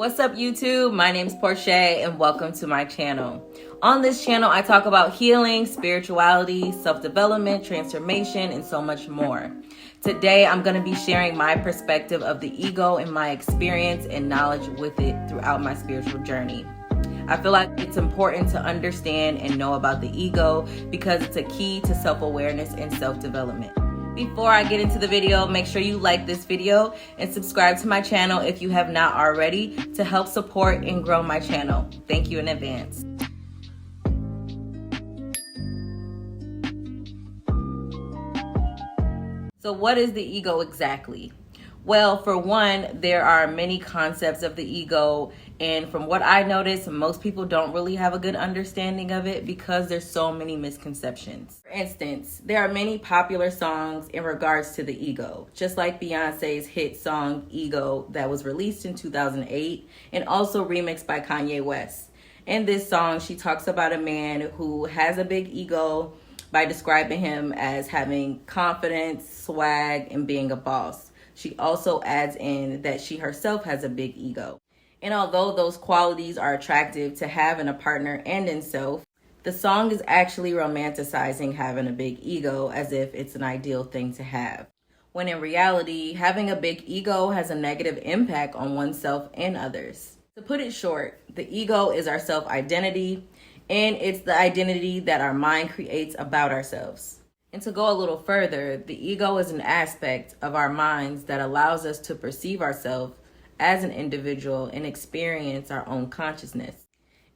What's up, YouTube? My name's Portia and welcome to my channel. On this channel, I talk about healing, spirituality, self-development, transformation, and so much more. Today, I'm going to be sharing my perspective of the ego and my experience and knowledge with it throughout my spiritual journey. I feel like it's important to understand and know about the ego because it's a key to self-awareness and self-development. Before I get into the video, make sure you like this video and subscribe to my channel if you have not already to help support and grow my channel. Thank you in advance. So what is the ego exactly? Well, for one, there are many concepts of the ego, and from what I noticed, most people don't really have a good understanding of it because there's so many misconceptions. For instance, there are many popular songs in regards to the ego, just like Beyonce's hit song Ego that was released in 2008 and also remixed by Kanye West. In this song, she talks about a man who has a big ego by describing him as having confidence, swag, and being a boss. She also adds in that she herself has a big ego. And although those qualities are attractive to have in a partner and in self, the song is actually romanticizing having a big ego as if it's an ideal thing to have. When in reality, having a big ego has a negative impact on oneself and others. To put it short, the ego is our self-identity, and it's the identity that our mind creates about ourselves. And to go a little further, the ego is an aspect of our minds that allows us to perceive ourselves as an individual and experience our own consciousness.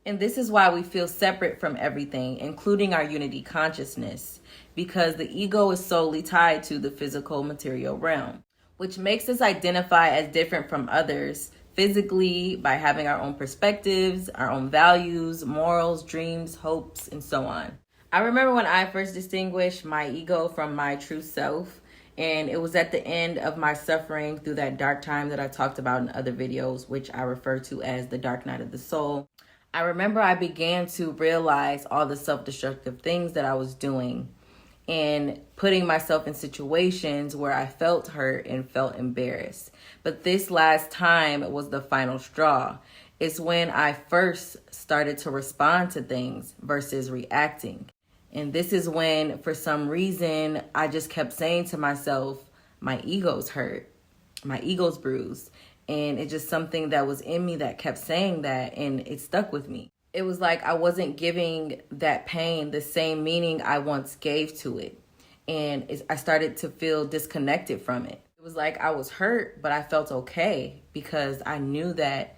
And this is why we feel separate from everything, including our unity consciousness, because the ego is solely tied to the physical material realm, which makes us identify as different from others physically by having our own perspectives, our own values, morals, dreams, hopes, and so on. I remember when I first distinguished my ego from my true self, and it was at the end of my suffering through that dark time that I talked about in other videos, which I refer to as the dark night of the soul. I remember I began to realize all the self-destructive things that I was doing and putting myself in situations where I felt hurt and felt embarrassed. But this last time was the final straw. It's when I first started to respond to things versus reacting. And this is when, for some reason, I just kept saying to myself, my ego's hurt, my ego's bruised. And it's just something that was in me that kept saying that, and it stuck with me. It was like I wasn't giving that pain the same meaning I once gave to it. And I started to feel disconnected from it. It was like I was hurt, but I felt okay because I knew that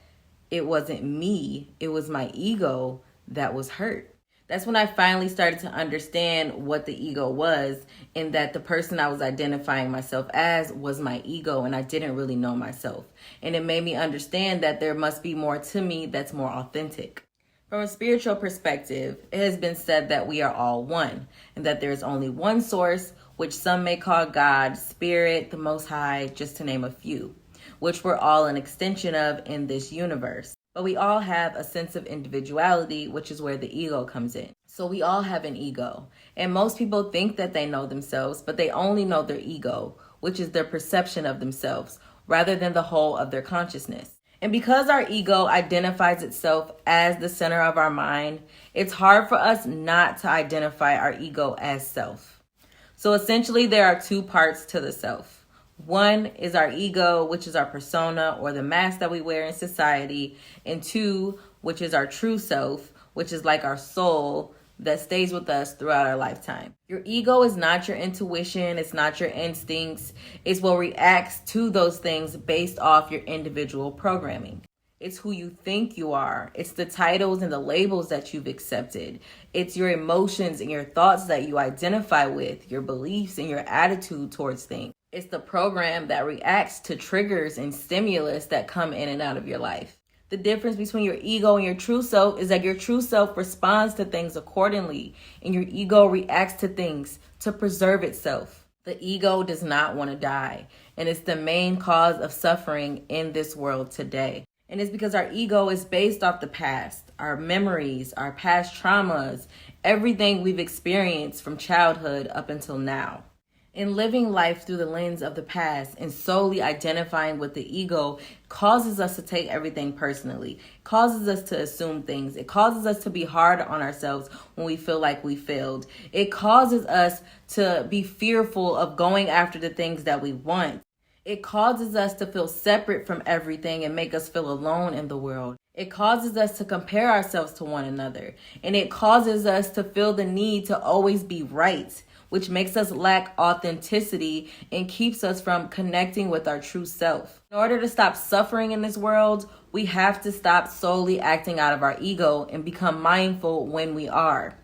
it wasn't me, it was my ego that was hurt. That's when I finally started to understand what the ego was, and that the person I was identifying myself as was my ego, and I didn't really know myself. And it made me understand that there must be more to me that's more authentic. From a spiritual perspective, it has been said that we are all one, and that there is only one source, which some may call God, Spirit, the Most High, just to name a few, which we're all an extension of in this universe. But we all have a sense of individuality, which is where the ego comes in. So we all have an ego. And most people think that they know themselves, but they only know their ego, which is their perception of themselves, rather than the whole of their consciousness. And because our ego identifies itself as the center of our mind, it's hard for us not to identify our ego as self. So essentially, there are two parts to the self. One is our ego, which is our persona or the mask that we wear in society. And two, which is our true self, which is like our soul that stays with us throughout our lifetime. Your ego is not your intuition. It's not your instincts. It's what reacts to those things based off your individual programming. It's who you think you are. It's the titles and the labels that you've accepted. It's your emotions and your thoughts that you identify with, your beliefs and your attitude towards things. It's the program that reacts to triggers and stimulus that come in and out of your life. The difference between your ego and your true self is that your true self responds to things accordingly, and your ego reacts to things to preserve itself. The ego does not want to die, and it's the main cause of suffering in this world today. And it's because our ego is based off the past, our memories, our past traumas, everything we've experienced from childhood up until now. In living life through the lens of the past and solely identifying with the ego causes us to take everything personally, causes us to assume things. It causes us to be hard on ourselves when we feel like we failed. It causes us to be fearful of going after the things that we want. It causes us to feel separate from everything and make us feel alone in the world. It causes us to compare ourselves to one another. And it causes us to feel the need to always be right, which makes us lack authenticity and keeps us from connecting with our true self. In order to stop suffering in this world, we have to stop solely acting out of our ego and become mindful when we are.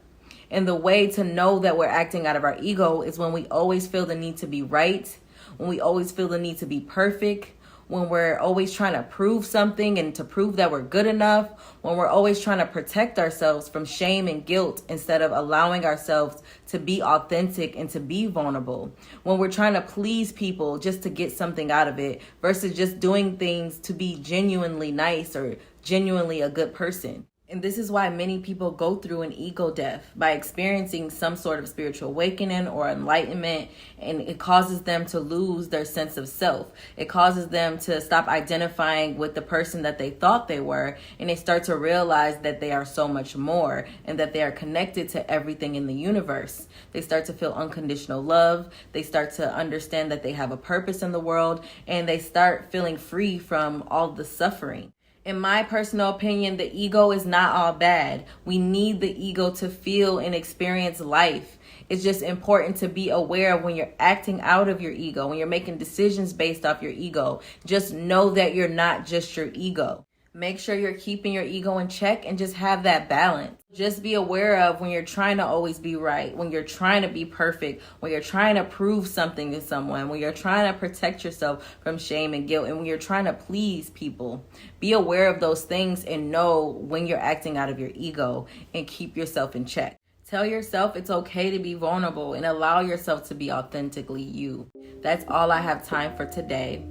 And the way to know that we're acting out of our ego is when we always feel the need to be right, when we always feel the need to be perfect, when we're always trying to prove something and to prove that we're good enough, when we're always trying to protect ourselves from shame and guilt instead of allowing ourselves to be authentic and to be vulnerable, when we're trying to please people just to get something out of it versus just doing things to be genuinely nice or genuinely a good person. And this is why many people go through an ego death, by experiencing some sort of spiritual awakening or enlightenment, and it causes them to lose their sense of self. It causes them to stop identifying with the person that they thought they were, and they start to realize that they are so much more and that they are connected to everything in the universe. They start to feel unconditional love. They start to understand that they have a purpose in the world, and they start feeling free from all the suffering. In my personal opinion, the ego is not all bad. We need the ego to feel and experience life. It's just important to be aware when you're acting out of your ego, when you're making decisions based off your ego. Just know that you're not just your ego. Make sure you're keeping your ego in check and just have that balance. Just be aware of when you're trying to always be right, when you're trying to be perfect, when you're trying to prove something to someone, when you're trying to protect yourself from shame and guilt, and when you're trying to please people. Be aware of those things and know when you're acting out of your ego and keep yourself in check. Tell yourself it's okay to be vulnerable and allow yourself to be authentically you. That's all I have time for today.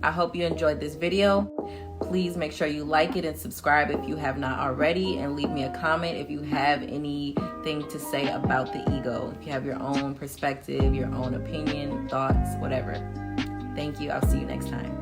I hope you enjoyed this video. Please make sure you like it and subscribe if you have not already, and leave me a comment if you have anything to say about the ego. If you have your own perspective, your own opinion, thoughts, whatever. Thank you. I'll see you next time.